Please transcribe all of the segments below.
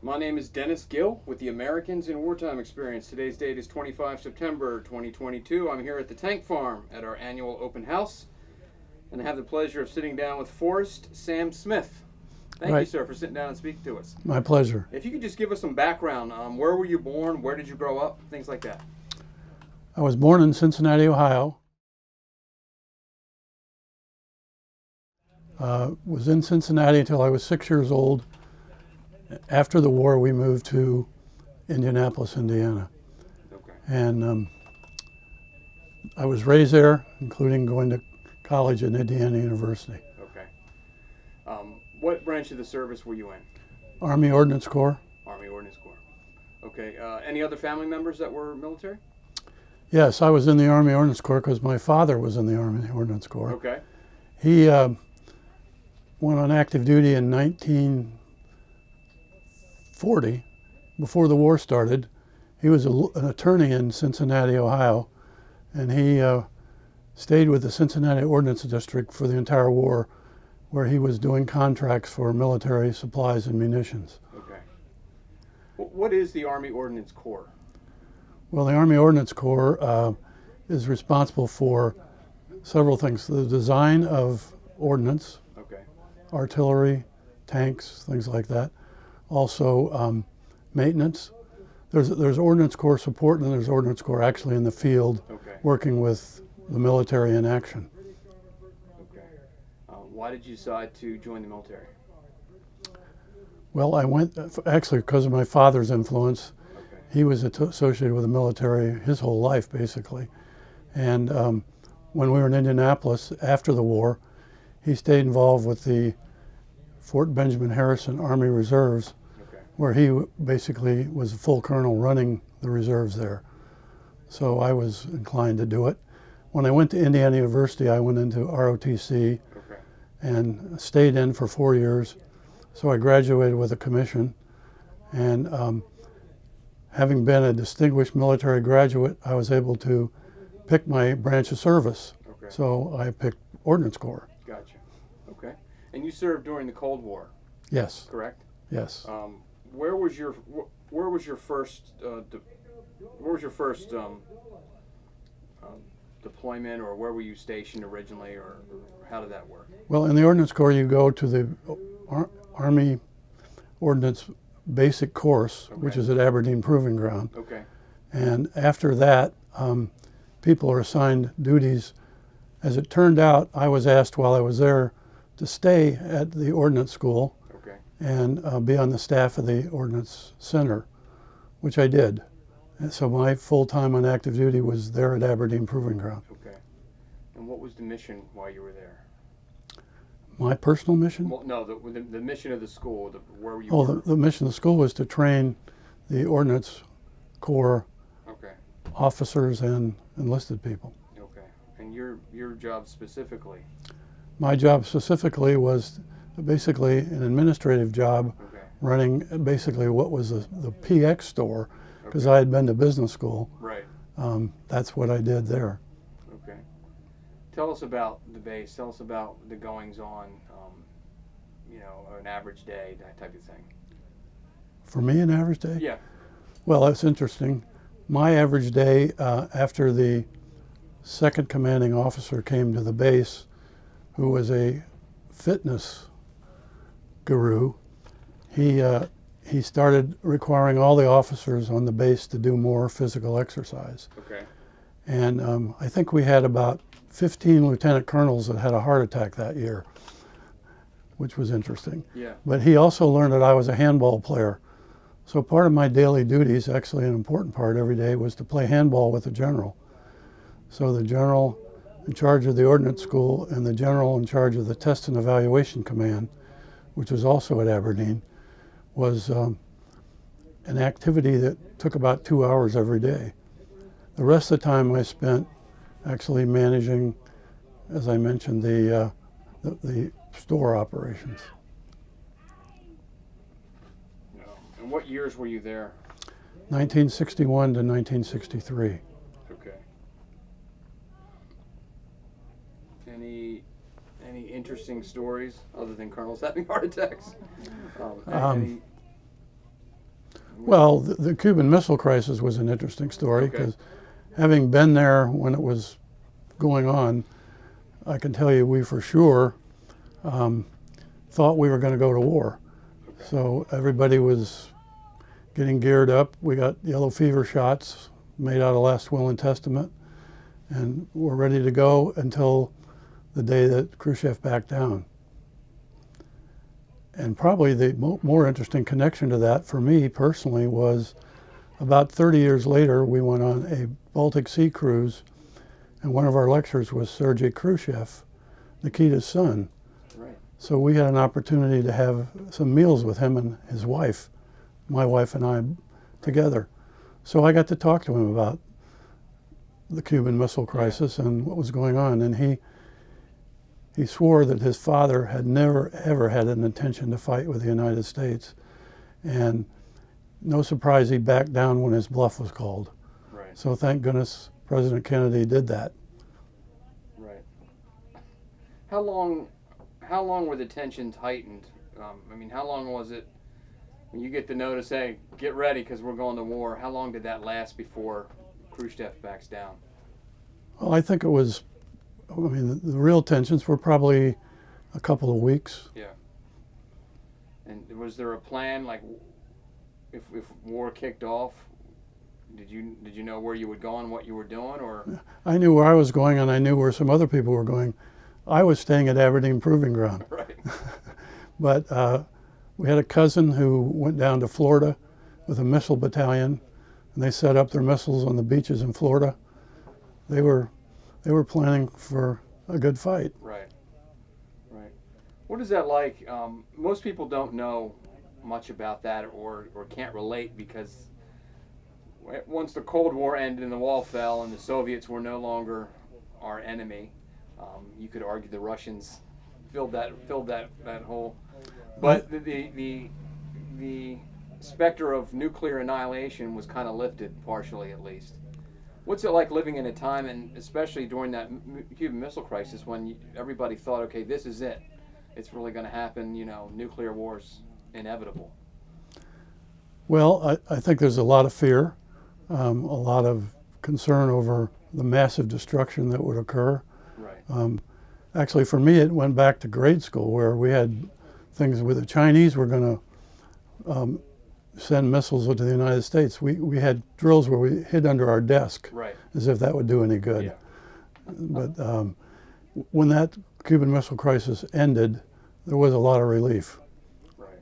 My name is Dennis Gill with the Americans in Wartime Experience. Today's date is 25 September 2022. I'm here at the Tank Farm at our annual open house, and I have the pleasure of sitting down with Forrest Sam Smith. Thank you, sir, for sitting down and speaking to us. My pleasure. If you could just give us some background, where were you born, where did you grow up, things like that. I was born in Cincinnati, Ohio. Was in Cincinnati until I was 6 years old. After the war, we moved to Indianapolis, Indiana. Okay. And I was raised there, including going to college at Indiana University. Okay. What branch of the service were you in? Army Ordnance Corps. Army Ordnance Corps. Okay. Any other family members that were military? Yes, I was in the Army Ordnance Corps because my father was in the Army Ordnance Corps. Okay. He went on active duty in 1940, before the war started. He was an attorney in Cincinnati, Ohio, and he stayed with the Cincinnati Ordnance District for the entire war, where he was doing contracts for military supplies and munitions. Okay. What is the Army Ordnance Corps? Well, the Army Ordnance Corps is responsible for several things: the design of ordnance, Okay. artillery, tanks, things like that. Also, maintenance. There's Ordnance Corps support, and there's Ordnance Corps actually in the field, Okay. working with the military in action. Okay. Why did you decide to join the military? Well, I went actually because of my father's influence. Okay. He was associated with the military his whole life, basically. And when we were in Indianapolis after the war, he stayed involved with the Fort Benjamin Harrison Army Reserves, Okay. where he basically was a full colonel running the reserves there. So I was inclined to do it. When I went to Indiana University, I went into ROTC Okay. and stayed in for 4 years. So I graduated with a commission, and having been a distinguished military graduate, I was able to pick my branch of service. Okay. So I picked Ordnance Corps. Gotcha. Okay. And you served during the Cold War, Yes, correct? yes. Where was your first deployment, or where were you stationed originally, or how did that work? Well, in the Ordnance Corps, you go to the Army Ordnance Basic Course, which Okay. is at Aberdeen Proving Ground. Okay. And after that, people are assigned duties. As it turned out, I was asked while I was there to stay at the Ordnance School Okay. and be on the staff of the Ordnance Center, which I did. And so my full time on active duty was there at Aberdeen Proving Ground. Okay. And what was the mission while you were there? My personal mission? Well, no, the mission of the school. Where you Oh, were. the mission of the school was to train the Ordnance Corps Okay. officers and enlisted people. Okay. And your job specifically. My job specifically was basically an administrative job, Okay. running basically what was the PX store, because Okay. I had been to business school. Right. That's what I did there. Okay. Tell us about the base. Tell us about the goings on. An average day, that type of thing. For me, an average day? Yeah. Well, that's interesting. My average day after the second commanding officer came to the base, who was a fitness guru, he started requiring all the officers on the base to do more physical exercise. Okay. And I think we had about 15 lieutenant colonels that had a heart attack that year, which was interesting. Yeah. But he also learned that I was a handball player. So part of my daily duties, actually an important part every day, was to play handball with the general. So the general in charge of the Ordnance School and the general in charge of the Test and Evaluation Command, which was also at Aberdeen, was an activity that took about 2 hours every day. The rest of the time I spent actually managing, as I mentioned, the store operations. And what years were you there? 1961 to 1963. Okay. Any interesting stories other than colonels having heart attacks? Any Well, the Cuban Missile Crisis was an interesting story Okay. because having been there when it was going on, I can tell you we for sure thought we were going to go to war. Okay. So everybody was getting geared up. We got yellow fever shots made out of last will and testament, and we're ready to go until the day that Khrushchev backed down. And probably the more interesting connection to that for me personally was about 30 years later, we went on a Baltic Sea cruise, and one of our lecturers was Sergei Khrushchev, Nikita's son. Right. So we had an opportunity to have some meals with him and his wife, my wife and I together. So I got to talk to him about the Cuban Missile Crisis and what was going on, and he swore that his father had never, ever had an intention to fight with the United States. And no surprise, he backed down when his bluff was called. Right. So thank goodness President Kennedy did that. Right. How long were the tensions heightened? I mean, how long was it when you get the notice, hey, get ready because we're going to war? How long did that last before Khrushchev backs down? Well, I think it was, I mean, the real tensions were probably a couple of weeks. Yeah. And was there a plan, like, if war kicked off, did you know where you would go and what you were doing, or? I knew where I was going, and I knew where some other people were going. I was staying at Aberdeen Proving Ground. Right. But we had a cousin who went down to Florida with a missile battalion, and they set up their missiles on the beaches in Florida. They were planning for a good fight. Right. Right. What is that like? Most people don't know much about that or can't relate because once the Cold War ended and the wall fell and the Soviets were no longer our enemy, you could argue the Russians filled that hole. But the specter of nuclear annihilation was kind of lifted, partially at least. What's it like living in a time, and especially during that Cuban Missile Crisis, when everybody thought, okay, this is it. It's really going to happen, nuclear war's inevitable. Well, I think there's a lot of fear, a lot of concern over the massive destruction that would occur. Right. Actually, for me, it went back to grade school where we had things where the Chinese were going to send missiles into the United States. We had drills where we hid under our desk, Right. as if that would do any good. Yeah. But when that Cuban Missile Crisis ended, there was a lot of relief. Right.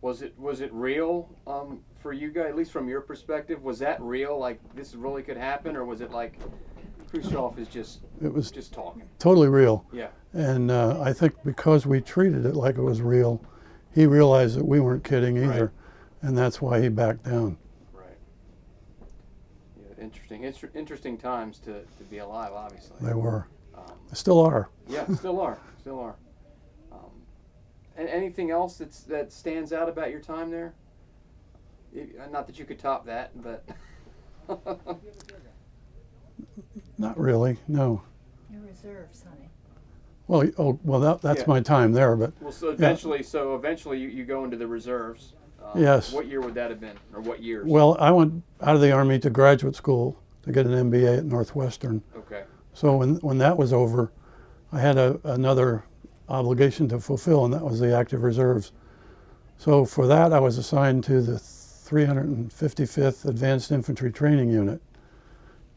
Was it real for you guys, at least from your perspective? Was that real? Like this really could happen, or was it like Khrushchev is just talking? Totally real. Yeah. And I think because we treated it like it was real, he realized that we weren't kidding either, Right. and that's why he backed down. Right. Yeah. Interesting times to be alive, obviously. They were. They still are. Yeah, still are. And anything else that stands out about your time there? Not that you could top that, but. Not really, no. Your reserves, honey. Well, that's Yeah. my time there, but Well, so eventually you go into the reserves. Yes. What year would that have been, or what years? well, I went out of the Army to graduate school to get an MBA at Northwestern. Okay. So when that was over, I had another obligation to fulfill, and that was the active reserves. So for that, I was assigned to the 355th Advanced Infantry Training Unit.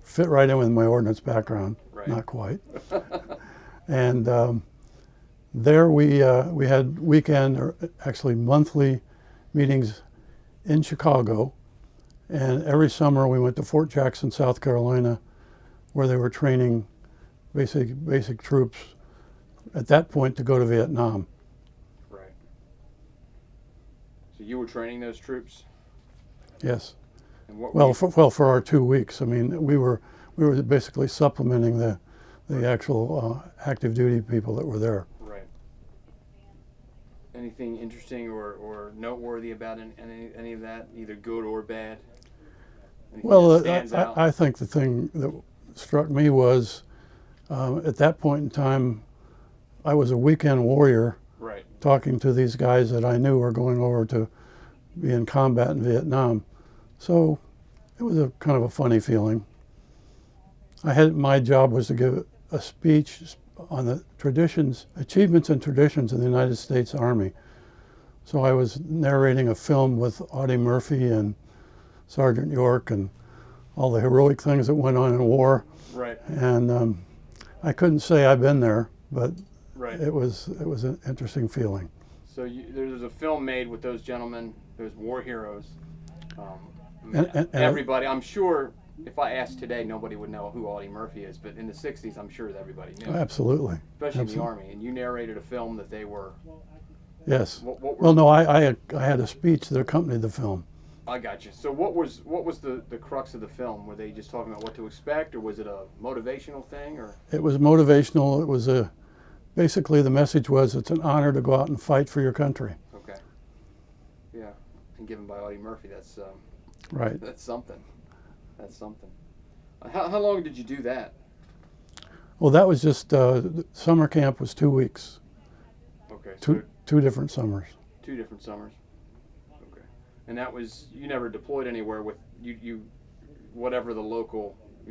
Fit right in with my ordnance background, Right. not quite. And there we had weekend, or actually monthly meetings in Chicago. And every summer we went to Fort Jackson, South Carolina, where they were training basic troops at that point to go to Vietnam. Right. So you were training those troops? Yes. And what Well, for our 2 weeks. I mean, we were basically supplementing the actual active duty people that were there. Right. Anything interesting or noteworthy about any of that, either good or bad? Anything Well, that stands out? I think the thing that struck me was at that point in time, I was a weekend warrior Right. talking to these guys that I knew were going over to be in combat in Vietnam. So it was a kind of a funny feeling. My job was to give a speech on the traditions, achievements and traditions of the United States Army. So I was narrating a film with Audie Murphy and Sergeant York and all the heroic things that went on in war. Right. And I couldn't say I've been there, but Right. it was an interesting feeling. So there's a film made with those gentlemen, those war heroes. And Everybody, I'm sure if I asked today, nobody would know who Audie Murphy is, but in the 60s, I'm sure that everybody knew. Absolutely. Especially in the Army. And you narrated a film that they were... Yes. What were, Well, no, I had a speech that accompanied the film. I got you. So what was the crux of the film? Were they just talking about what to expect, or was it a motivational thing? Or It was motivational. It was basically the message was it's an honor to go out and fight for your country. Okay. Yeah. And given by Audie Murphy, that's Right. that's something. That's something. How long did you do that? Well, that was just summer camp was 2 weeks. Okay. So Two different summers. 2 different summers. Okay. And that was, you never deployed anywhere with you whatever your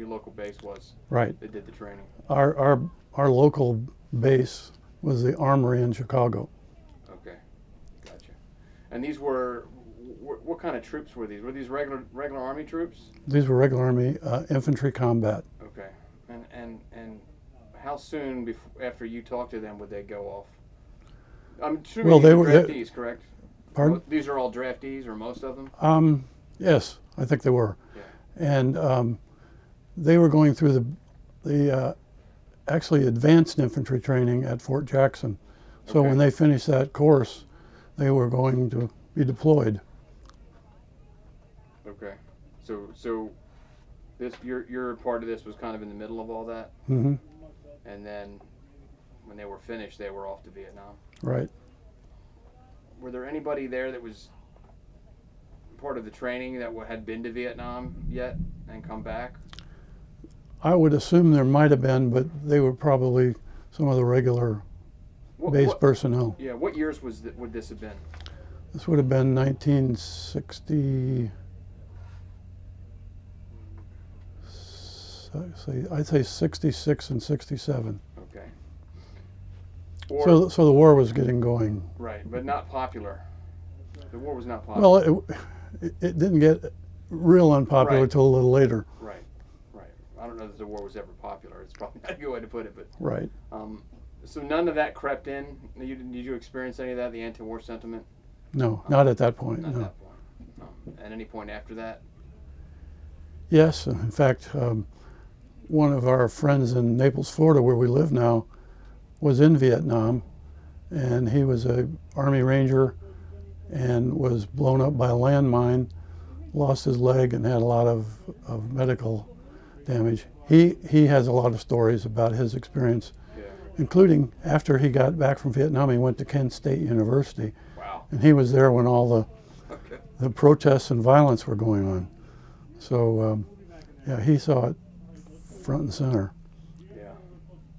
local base was. Right. They did the training. Our local base was the Armory in Chicago. Okay. Gotcha. And these were what kind of troops were these? Were these regular Army troops? These were regular Army infantry combat. Okay. And how soon after you talked to them would they go off? I'm assuming Well, these they are were- draftees, correct? Pardon? These are all draftees, or most of them? Yes, I think they were. Yeah. And they were going through the actually advanced infantry training at Fort Jackson. So Okay. when they finished that course, they were going to be deployed. Okay. So this your part of this was kind of in the middle of all that, Hmm. and then when they were finished, they were off to Vietnam. Right. Were there anybody there that was part of the training that had been to Vietnam yet and come back? I would assume there might have been, but they were probably some of the regular base personnel. Yeah. What years would this have been? This would have been 1960. I'd say 66 and 67. Okay. Or, So the war was getting going. right, but not popular. The war was not popular. Well, it didn't get real unpopular Right. till a little later. Right. I don't know that the war was ever popular. It's probably not a good way to put it, but Right. so none of that crept in. Did you experience any of that? The anti-war sentiment? No, not at that point. Not at No. that point. No. At any point after that? Yes, in fact, one of our friends in Naples, Florida, where we live now, was in Vietnam, and he was a Army Ranger and was blown up by a landmine, lost his leg, and had a lot of medical damage. He has a lot of stories about his experience, Yeah. including after he got back from Vietnam, he went to Kent State University, Wow. and he was there when all Okay. the protests and violence were going on. So, yeah, he saw it front and center. Yeah.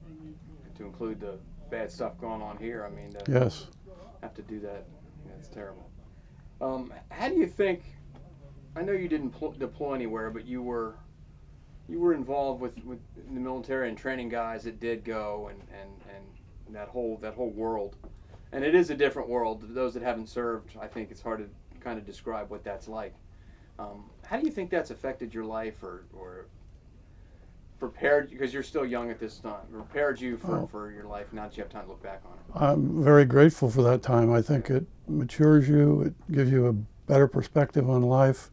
And to include the bad stuff going on here, I mean, Yes. have to do that. Yeah, it's terrible. How do you think? I know you didn't deploy anywhere, but you were involved with the military and training guys that did go, and that whole world. And it is a different world. Those that haven't served, I think it's hard to kind of describe what that's like. How do you think that's affected your life, or prepared, because you're still young at this time, prepared you for your life now that you have time to look back on it? I'm very grateful for that time. I think it matures you. It gives you a better perspective on life.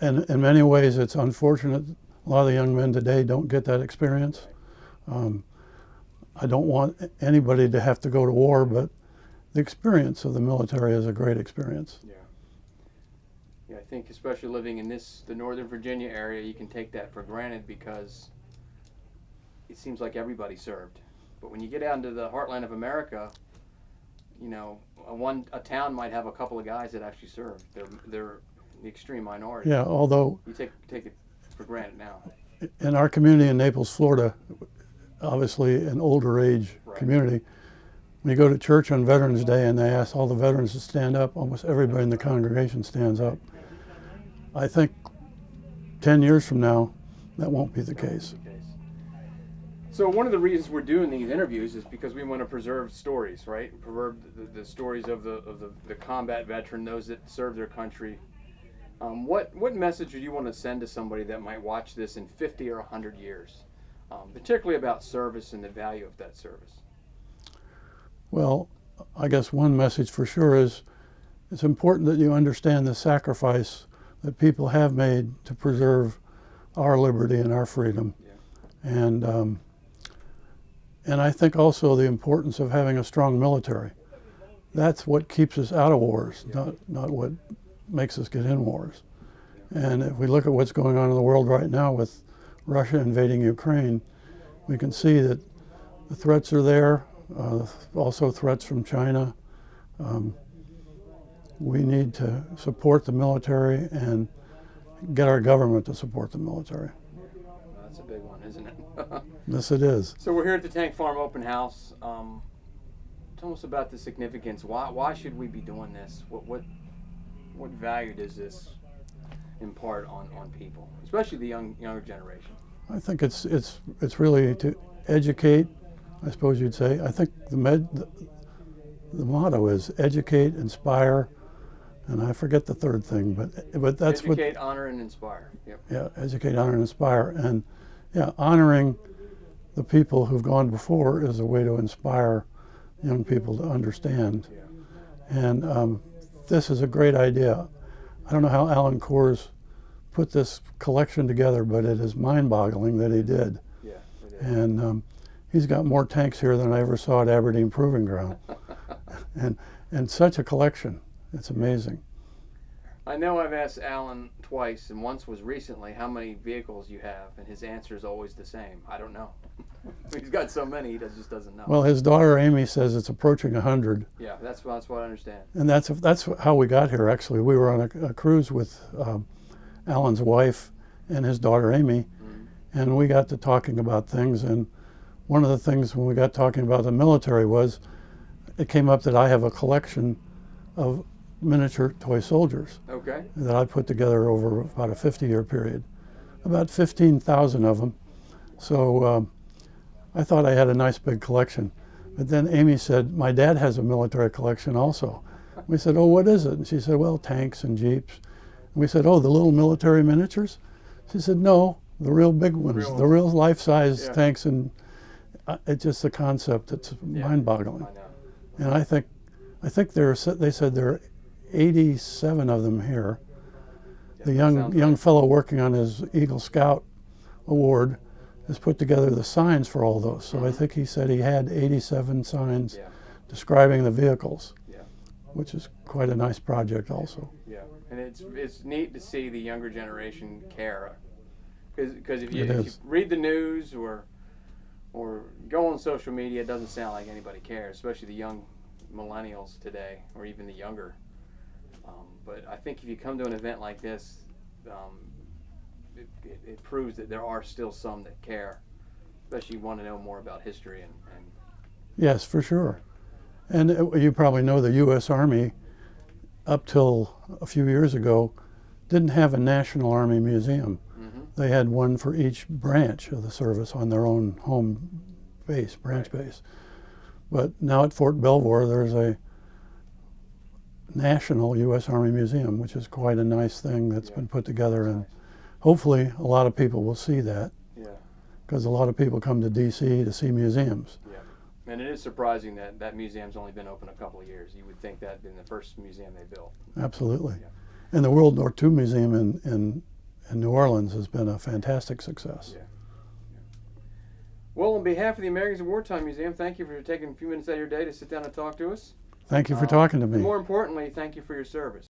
And in many ways, it's unfortunate a lot of the young men today don't get that experience. I don't want anybody to have to go to war, but the experience of the military is a great experience. Yeah. Yeah, I think especially living in the Northern Virginia area, you can take that for granted because it seems like everybody served. But when you get out into the heartland of America, you know, a town might have a couple of guys that actually served. They're the extreme minority. Yeah, although You take it for granted now. in our community in Naples, Florida, obviously an older age Right. community, When you go to church on Veterans Day and they ask all the veterans to stand up, almost everybody in the congregation stands up. I think 10 years from now, that won't be the case. So one of the reasons we're doing these interviews is because we want to preserve stories, right? Preserve the stories of the combat veteran, those that serve their country. What message do you want to send to somebody that might watch this in 50 or 100 years, particularly about service and the value of that service? Well, I guess one message for sure is it's important that you understand the sacrifice that people have made to preserve our liberty and our freedom. Yeah. And I think also the importance of having a strong military. That's what keeps us out of wars, not what makes us get in wars. And if we look at what's going on in the world right now with Russia invading Ukraine, we can see that the threats are there, also threats from China. We need to support the military and get our government to support the military. That's a big one, isn't it? Yes, it is. So we're here at the Tank Farm Open House. Tell us about the significance. Why should we be doing this? What value does this impart on people, especially the younger generation? I think it's really to educate, I suppose you'd say. I think the motto is educate, inspire, and I forget the third thing, but that's educate, honor, and inspire. Yep. Yeah, educate, honor, and inspire, and yeah, honoring the people who've gone before is a way to inspire young people to understand. Yeah. And this is a great idea. I don't know how Alan Kors put this collection together, but it is mind-boggling that he did. Yeah, it is. And he's got more tanks here than I ever saw at Aberdeen Proving Ground. and such a collection. It's amazing. I know I've asked Alan twice, and once was recently, how many vehicles you have, and his answer is always the same. I don't know. He's got so many, he just doesn't know. Well, his daughter Amy says it's approaching 100. Yeah, that's what I understand. And that's how we got here, actually. We were on a cruise with Alan's wife and his daughter Amy, and we got to talking about things. And one of the things when we got talking about the military was, it came up that I have a collection of miniature toy soldiers. Okay. That I put together over about a 50-year period, about 15,000 of them. So I thought I had a nice big collection. But then Amy said, my dad has a military collection also. We said, oh, what is it? And she said, well, tanks and jeeps. And we said, oh, the little military miniatures? She said, no, the real big ones, the real life-size tanks. And it's just a concept that's mind-boggling. I know. And I think they said there are 87 of them here. Yeah, the young fellow working on his Eagle Scout award has put together the signs for all those. So I think he said he had 87 signs describing the vehicles, which is quite a nice project also. Yeah, and it's neat to see the younger generation care, because if you read the news or go on social media, it doesn't sound like anybody cares, especially the young millennials today, or even the younger. But I think if you come to an event like this, it proves that there are still some that care, especially want to know more about history and Yes, for sure. And you probably know the U.S. Army, up till a few years ago, didn't have a National Army Museum. They had one for each branch of the service on their own home base, branch base. But now at Fort Belvoir, there's a National U.S. Army Museum, which is quite a nice thing that's been put together, and hopefully a lot of people will see that. Yeah. Because a lot of people come to D.C. to see museums. Yeah. And it is surprising that museum's only been open a couple of years. You would think that had been the first museum they built. Absolutely. Yeah. And the World War II Museum in New Orleans has been a fantastic success. Yeah. Well, on behalf of the Americans in Wartime Museum, thank you for taking a few minutes out of your day to sit down and talk to us. Thank you for talking to me. And more importantly, thank you for your service.